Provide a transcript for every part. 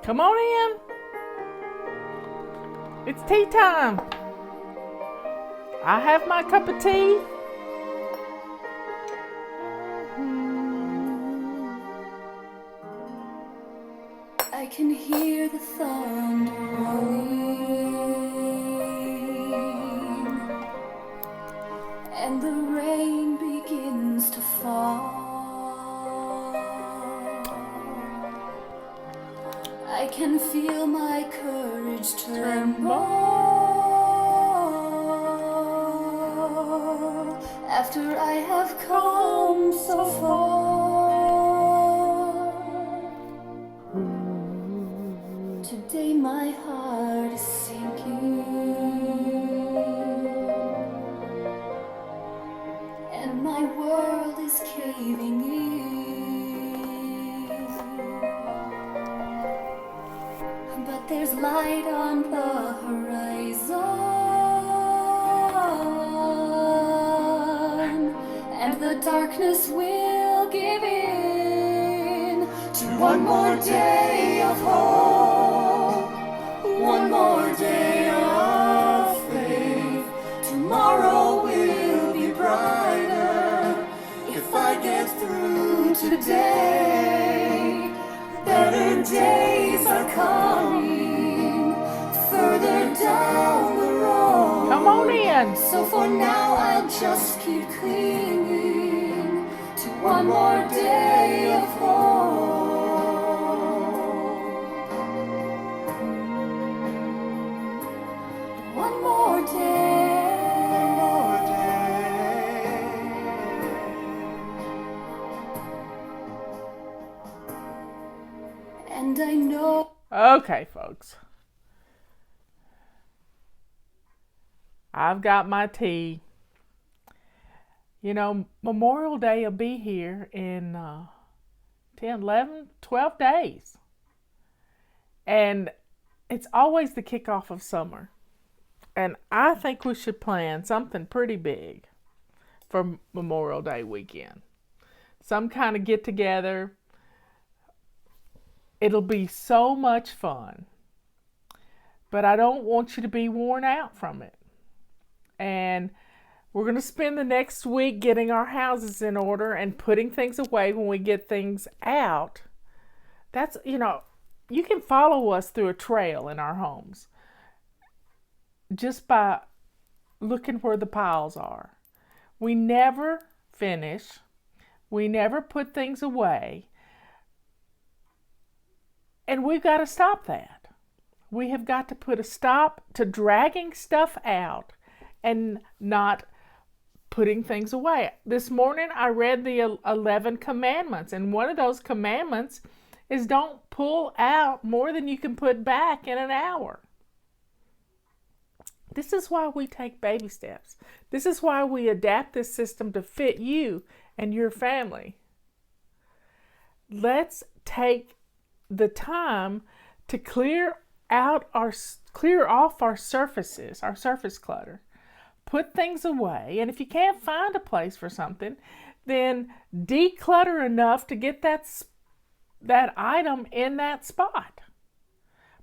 Come on in. It's tea time. I have my cup of tea. I can hear the thunder rolling, and the rain begins to fall. I can feel my courage tremble after I have come so far. Today my heart is sinking, and my world is caving in. But there's light on the horizon, and the darkness will give in to one more day of hope, one more day of faith. Tomorrow will be brighter if I get through today. Better days are coming further down the road. Come on in. So for now I'll just keep clinging to one more day of hope. One more day. And I know. Okay, folks. I've got my tea. You know, Memorial Day will be here in 10, 11, 12 days. And it's always the kickoff of summer. And I think we should plan something pretty big for Memorial Day weekend. Some kind of get together. It'll be so much fun. But I don't want you to be worn out from it. And we're going to spend the next week getting our houses in order and putting things away when we get things out. That's, you can follow us through a trail in our homes just by looking where the piles are. We never finish. We never put things away. And we've got to stop that. We have got to put a stop to dragging stuff out and not putting things away. This morning I read the 11 commandments, and one of those commandments is don't pull out more than you can put back in an hour. This is why we take baby steps. This is why we adapt this system to fit you and your family. Let's take the time to clear off our surfaces, our surface clutter. Put things away, and if you can't find a place for something, then declutter enough to get that item in that spot.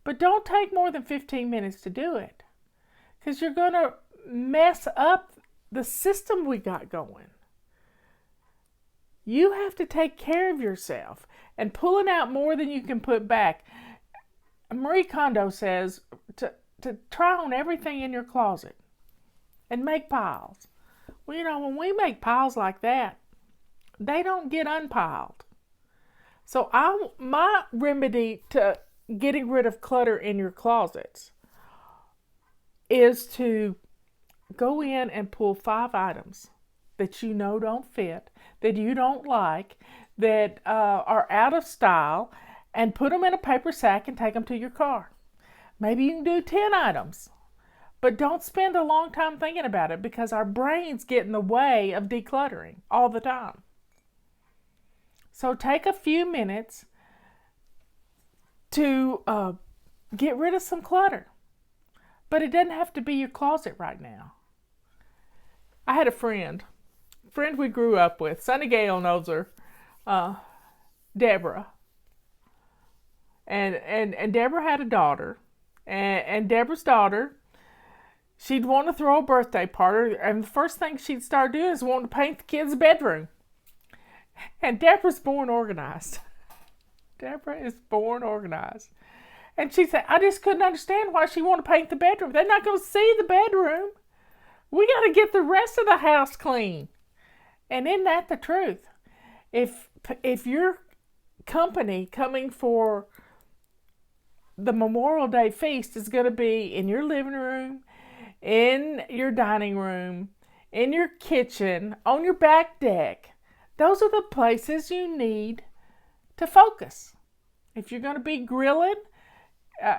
But don't take more than 15 minutes to do it, because you're going to mess up the system we got going. You have to take care of yourself, and pulling out more than you can put back. Marie Kondo says to try on everything in your closet and make piles. Well, when we make piles like that, they don't get unpiled. So my remedy to getting rid of clutter in your closets is to go in and pull 5 items that you know don't fit, that you don't like, that are out of style, and put them in a paper sack and take them to your car. Maybe you can do 10 items, but don't spend a long time thinking about it, because our brains get in the way of decluttering all the time. So take a few minutes to get rid of some clutter. But it doesn't have to be your closet right now. I had a friend we grew up with. Sunny Gale knows her, Deborah. and Deborah had a daughter, and Deborah's daughter, she'd want to throw a birthday party, and the first thing she'd start doing is wanting to paint the kid's bedroom. And Deborah's born organized. Deborah is born organized. And she said, I just couldn't understand why she wanted to paint the bedroom. They're not going to see the bedroom. We got to get the rest of the house clean. And isn't that the truth? If your company coming for the Memorial Day feast is going to be in your living room, in your dining room, in your kitchen, on your back deck, those are the places you need to focus. If you're going to be grilling,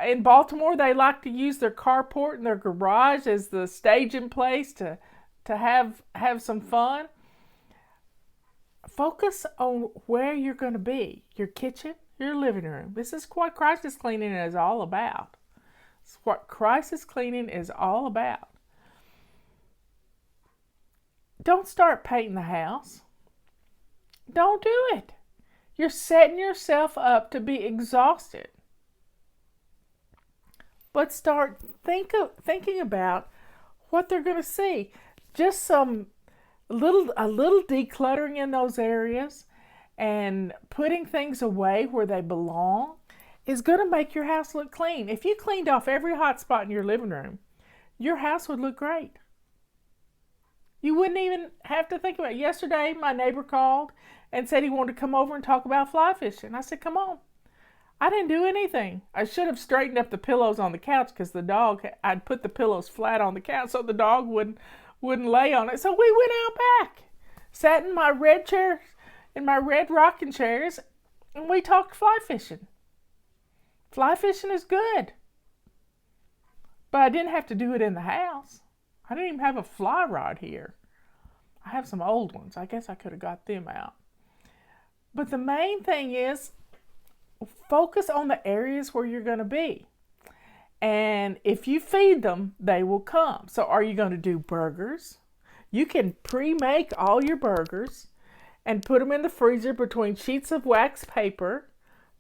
in Baltimore, they like to use their carport and their garage as the staging place to have some fun. Focus on where you're going to be. Your kitchen, your living room. This is what crisis cleaning is all about. It's what crisis cleaning is all about. Don't start painting the house. Don't do it. You're setting yourself up to be exhausted. But start thinking about what they're going to see. Just a little decluttering in those areas and putting things away where they belong is going to make your house look clean. If you cleaned off every hot spot in your living room, your house would look great. You wouldn't even have to think about it. Yesterday, my neighbor called and said he wanted to come over and talk about fly fishing. I said, come on. I didn't do anything. I should have straightened up the pillows on the couch because I'd put the pillows flat on the couch so the dog wouldn't lay on it. So we went out back, sat in my red chairs, in my red rocking chairs, and we talked fly fishing. Fly fishing is good. But I didn't have to do it in the house. I didn't even have a fly rod here. I have some old ones. I guess I could have got them out. But the main thing is, focus on the areas where you're going to be. And if you feed them, they will come. So are you going to do burgers? You can pre-make all your burgers and put them in the freezer between sheets of wax paper,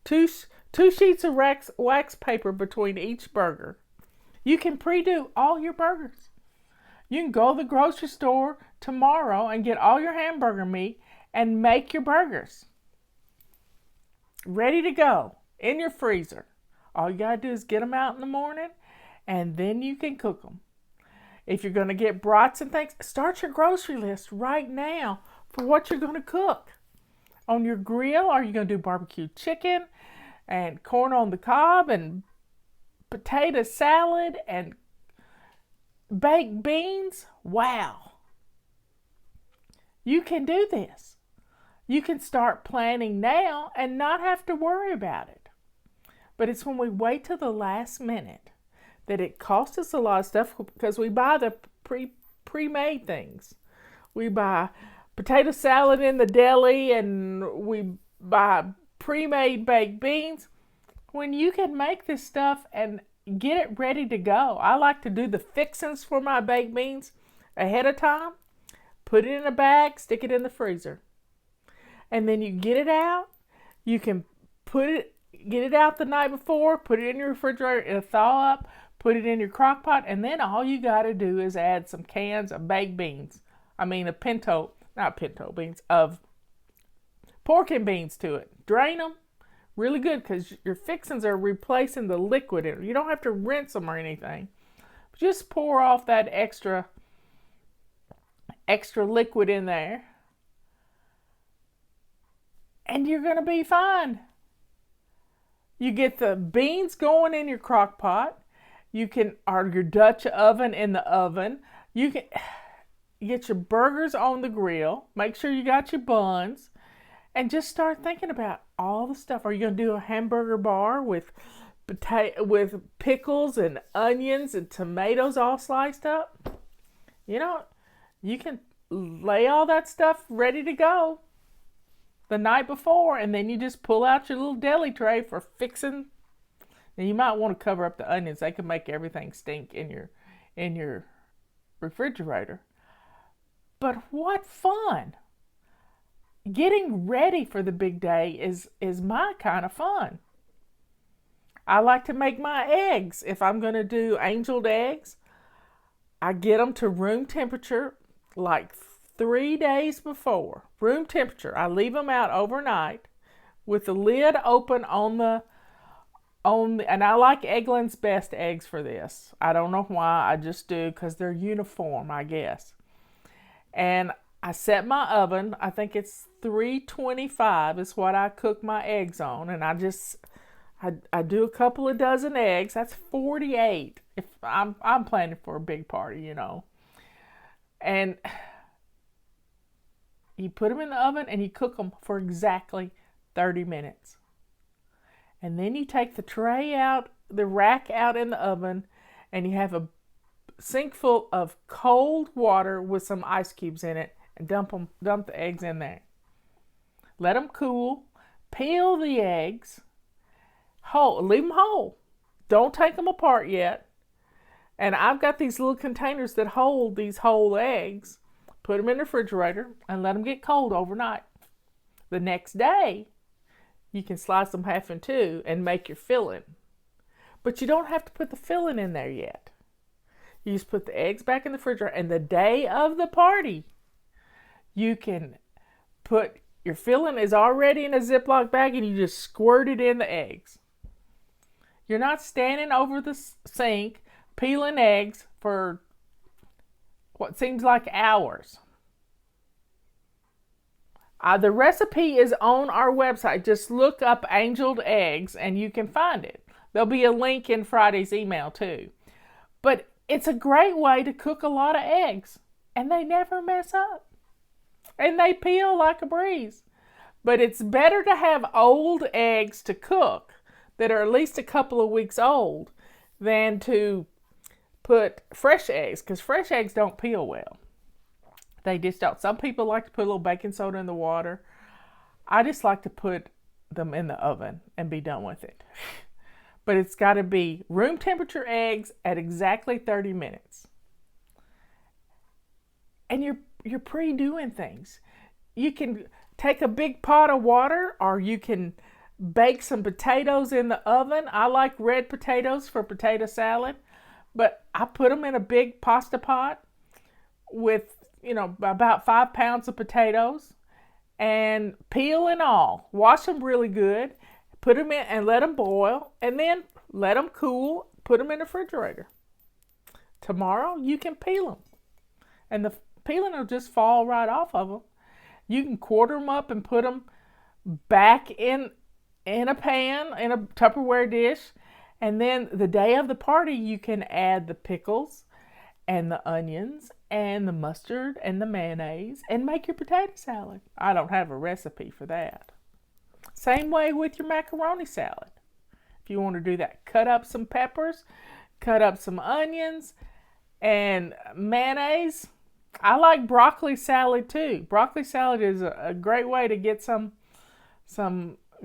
two sheets of wax paper between each burger. You can pre-do all your burgers. You can go to the grocery store tomorrow and get all your hamburger meat and make your burgers. Ready to go in your freezer. All you got to do is get them out in the morning and then you can cook them. If you're going to get brats and things, start your grocery list right now for what you're going to cook. On your grill, are you going to do barbecue chicken and corn on the cob and potato salad and baked beans? Wow. You can do this. You can start planning now and not have to worry about it. But it's when we wait till the last minute that it costs us a lot of stuff because we buy the pre-made things. We buy potato salad in the deli and we buy pre-made baked beans. When you can make this stuff and get it ready to go. I like to do the fixings for my baked beans ahead of time. Put it in a bag, stick it in the freezer. And then you get it out. You can get it out the night before, put it in your refrigerator, it'll thaw up, put it in your crock pot, and then all you got to do is add some cans of baked beans. Of pork and beans to it. Drain them really good because your fixings are replacing the liquid in it. You don't have to rinse them or anything. Just pour off that extra liquid in there. And you're going to be fine. You get the beans going in your crock pot. Or your Dutch oven in the oven. You can get your burgers on the grill. Make sure you got your buns. And just start thinking about all the stuff. Are you going to do a hamburger bar with pickles and onions and tomatoes all sliced up? You can lay all that stuff ready to go the night before, and then you just pull out your little deli tray for fixing. Now you might want to cover up the onions. They can make everything stink in your refrigerator. But what fun! Getting ready for the big day is my kind of fun. I like to make my eggs. If I'm going to do angeled eggs, I get them to room temperature like 3 days before. Room temperature. I leave them out overnight with the lid open and I like Eggland's Best eggs for this. I don't know why, I just do because they're uniform, I guess. And I set my oven, I think it's 325 is what I cook my eggs on, and I do a couple of dozen eggs. That's 48 if I'm planning for a big party, you know. And you put them in the oven and you cook them for exactly 30 minutes. And then you take the tray out, the rack out in the oven, and you have a sink full of cold water with some ice cubes in it, and dump the eggs in there. Let them cool. Peel the eggs. Leave them whole. Don't take them apart yet. And I've got these little containers that hold these whole eggs. Put them in the refrigerator and let them get cold overnight. The next day, you can slice them half in two and make your filling. But you don't have to put the filling in there yet. You just put the eggs back in the refrigerator, and the day of the party, you can put your filling is already in a Ziploc bag and you just squirt it in the eggs. You're not standing over the sink peeling eggs for what seems like hours. The recipe is on our website. Just look up angeled eggs and you can find it. There'll be a link in Friday's email too. But it's a great way to cook a lot of eggs, and they never mess up. And they peel like a breeze. But it's better to have old eggs to cook that are at least a couple of weeks old than to put fresh eggs, because fresh eggs don't peel well. They just don't. Some people like to put a little baking soda in the water. I just like to put them in the oven and be done with it. But it's got to be room temperature eggs at exactly 30 minutes. And you're pre-doing things. You can take a big pot of water, or you can bake some potatoes in the oven. I like red potatoes for potato salad, but I put them in a big pasta pot with, about 5 pounds of potatoes, and peel and all. Wash them really good. Put them in and let them boil, and then let them cool. Put them in the refrigerator. Tomorrow you can peel them, and the peeling will just fall right off of them. You can quarter them up and put them back in a pan, in a Tupperware dish, and then the day of the party you can add the pickles and the onions and the mustard and the mayonnaise and make your potato salad. I don't have a recipe for that. Same way with your macaroni salad. If you want to do that, cut up some peppers, cut up some onions, and mayonnaise. I like broccoli salad too. Broccoli salad is a great way to get some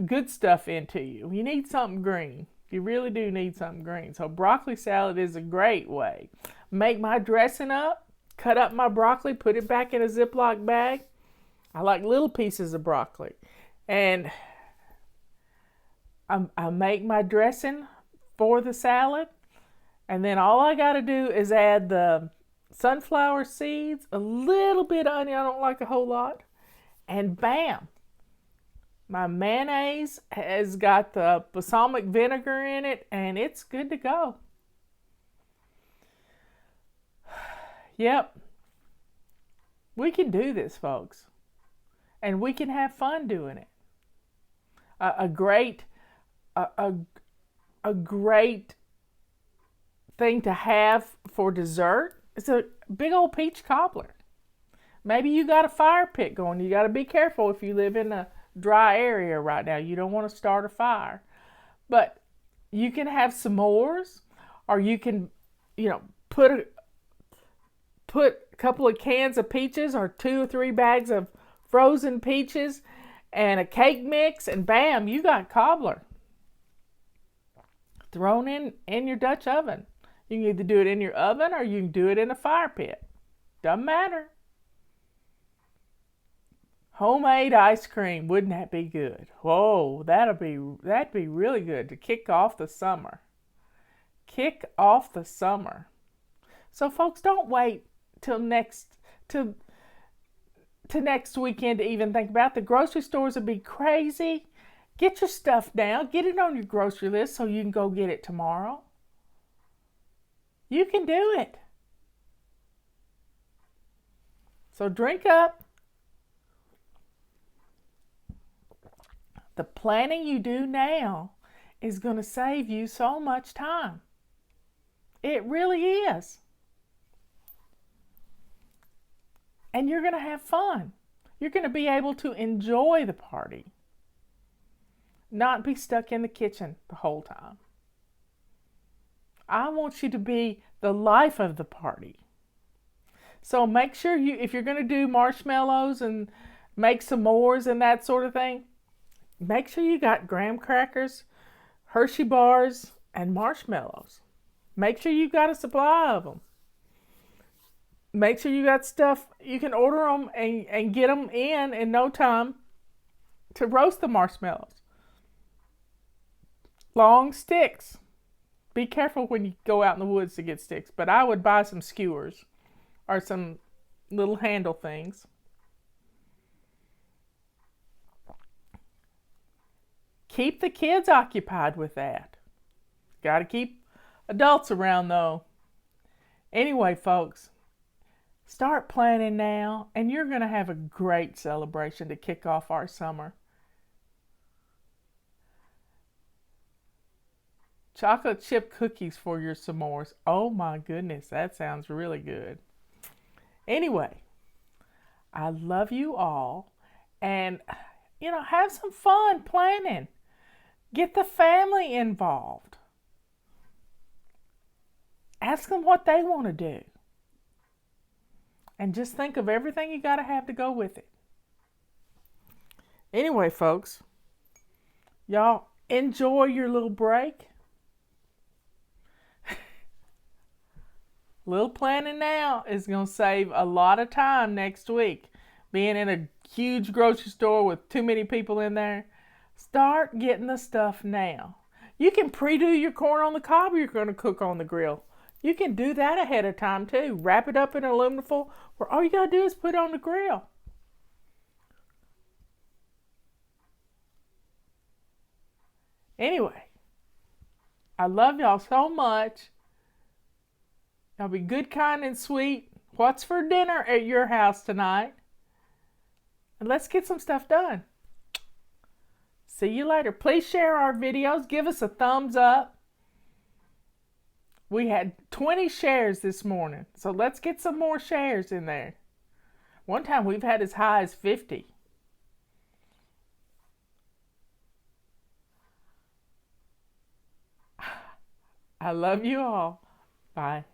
good stuff into you. You need something green. You really do need something green. So broccoli salad is a great way. Make my dressing up, cut up my broccoli, put it back in a Ziploc bag. I like little pieces of broccoli. And I make my dressing for the salad, and then all I got to do is add the sunflower seeds, a little bit of onion, I don't like a whole lot, and bam! My mayonnaise has got the balsamic vinegar in it, and it's good to go. Yep. We can do this, folks. And we can have fun doing it. A great thing to have for dessert is a big old peach cobbler. Maybe you got a fire pit going. You got to be careful if you live in a dry area right now. You don't want to start a fire. But you can have s'mores, or you can, put a couple of cans of peaches or 2 or 3 bags of frozen peaches and a cake mix, and bam, you got cobbler thrown in your Dutch oven. You can either do it in your oven or you can do it in a fire pit. Doesn't matter. Homemade ice cream, wouldn't that be good? Whoa, that'd be really good to kick off the summer. Kick off the summer. So folks, don't wait till next to next weekend to even think about it. The grocery stores will be crazy. Get your stuff now. Get it on your grocery list so you can go get it tomorrow. You can do it. So drink up. The planning you do now is going to save you so much time. It really is. And you're going to have fun. You're going to be able to enjoy the party. Not be stuck in the kitchen the whole time. I want you to be the life of the party. So make sure if you're going to do marshmallows and make s'mores and that sort of thing, make sure you got graham crackers, Hershey bars, and marshmallows. Make sure you got a supply of them. Make sure you got stuff, you can order them and get them in no time to roast the marshmallows. Long sticks. Be careful when you go out in the woods to get sticks, but I would buy some skewers or some little handle things. Keep the kids occupied with that. Got to keep adults around though. Anyway, folks, start planning now, and you're going to have a great celebration to kick off our summer. Chocolate chip cookies for your s'mores. Oh my goodness, that sounds really good. Anyway, I love you all, and have some fun planning. Get the family involved. Ask them what they want to do. And just think of everything you got to have to go with it. Anyway, folks, y'all enjoy your little break. Little planning now is going to save a lot of time next week. Being in a huge grocery store with too many people in there. Start getting the stuff now. You can pre-do your corn on the cob you're going to cook on the grill. You can do that ahead of time too. Wrap it up in aluminum foil where all you got to do is put it on the grill. Anyway, I love y'all so much. Y'all be good, kind, and sweet. What's for dinner at your house tonight? And let's get some stuff done. See you later. Please share our videos. Give us a thumbs up. We had 20 shares this morning, so let's get some more shares in there. One time we've had as high as 50. I love you all. Bye.